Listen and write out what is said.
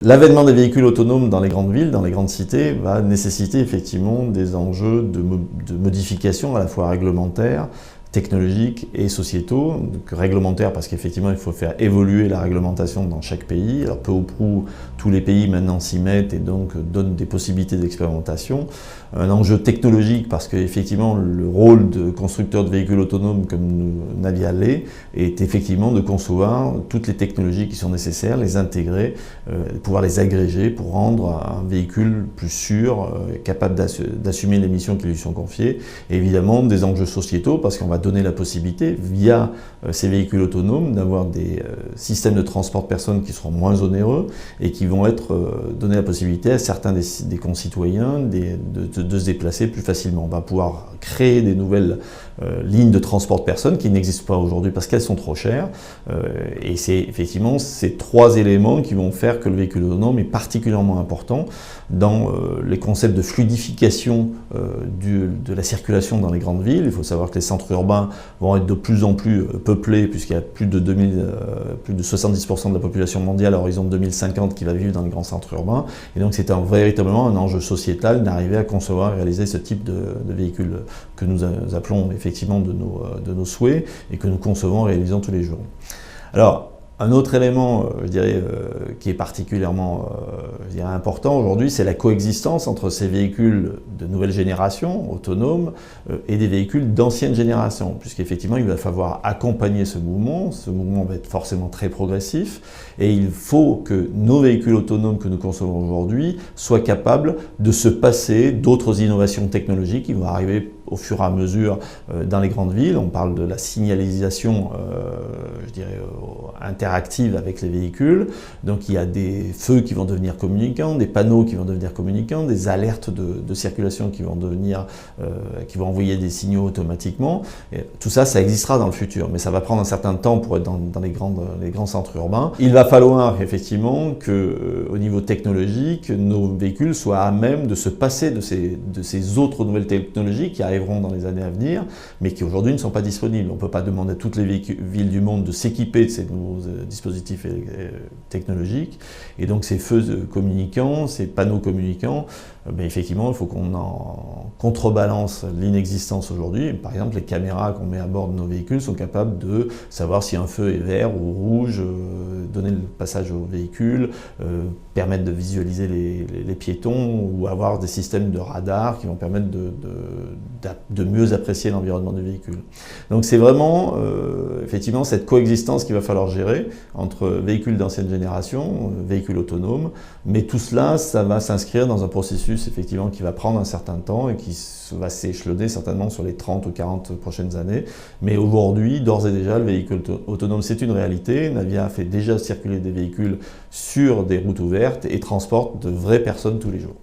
L'avènement des véhicules autonomes dans les grandes villes, dans les grandes cités, va nécessiter effectivement des enjeux de modification à la fois réglementaires, technologiques et sociétaux. Donc, réglementaires parce qu'effectivement il faut faire évoluer la réglementation dans chaque pays. Alors peu ou prou, tous les pays maintenant s'y mettent et donc donnent des possibilités d'expérimentation. Un enjeu technologique parce qu'effectivement le rôle de constructeur de véhicules autonomes comme Navya l'est est effectivement de concevoir toutes les technologies qui sont nécessaires, les intégrer, pouvoir les agréger pour rendre un véhicule plus sûr, capable d'assumer les missions qui lui sont confiées. Et évidemment des enjeux sociétaux parce qu'on va donner la possibilité, via ces véhicules autonomes, d'avoir des systèmes de transport de personnes qui seront moins onéreux et qui vont donner la possibilité à certains des concitoyens de se déplacer plus facilement. On va pouvoir créer des nouvelles lignes de transport de personnes qui n'existent pas aujourd'hui parce qu'elles sont trop chères. Et c'est effectivement ces trois éléments qui vont faire que le véhicule autonome est particulièrement important dans les concepts de fluidification de la circulation dans les grandes villes. Il faut savoir que les centres urbains vont être de plus en plus peuplés puisqu'il y a plus de 70% de la population mondiale à l'horizon de 2050 qui va vivre dans les grands centres urbains. Et donc c'est véritablement un enjeu sociétal d'arriver à concevoir et réaliser ce type de véhicule que nous appelons effectivement de nos souhaits et que nous concevons et réalisons tous les jours. Alors, un autre élément, je dirais, qui est particulièrement important aujourd'hui, c'est la coexistence entre ces véhicules de nouvelle génération, autonomes, et des véhicules d'ancienne génération, puisqu'effectivement, il va falloir accompagner ce mouvement. Ce mouvement va être forcément très progressif, et il faut que nos véhicules autonomes que nous concevons aujourd'hui soient capables de se passer d'autres innovations technologiques qui vont arriver au fur et à mesure dans les grandes villes. On parle de la signalisation, je dirais, interactive avec les véhicules. Donc il y a des feux qui vont devenir communicants, des panneaux qui vont devenir communicants, des alertes de circulation qui vont envoyer des signaux automatiquement. Et tout ça, ça existera dans le futur, mais ça va prendre un certain temps pour être dans les grands centres urbains. Il va falloir effectivement que, au niveau technologique, nos véhicules soient à même de se passer de ces autres nouvelles technologies qui arriveront dans les années à venir, mais qui aujourd'hui ne sont pas disponibles. On ne peut pas demander à toutes les villes du monde de s'équiper de ces nouveaux dispositifs technologiques. Et donc ces feux communicants, ces panneaux communicants, effectivement, il faut qu'on en contrebalance l'inexistence aujourd'hui. Par exemple, les caméras qu'on met à bord de nos véhicules sont capables de savoir si un feu est vert ou rouge, donner le passage au véhicule, permettre de visualiser les piétons ou avoir des systèmes de radar qui vont permettre de mieux apprécier l'environnement du véhicule. Donc c'est vraiment effectivement cette coexistence qu'il va falloir gérer entre véhicules d'ancienne génération, véhicules autonomes, mais tout cela, ça va s'inscrire dans un processus effectivement qui va prendre un certain temps et qui va s'échelonner certainement sur les 30 ou 40 prochaines années. Mais aujourd'hui, d'ores et déjà, le véhicule autonome, c'est une réalité. Navya fait déjà circuler des véhicules sur des routes ouvertes et transporte de vraies personnes tous les jours.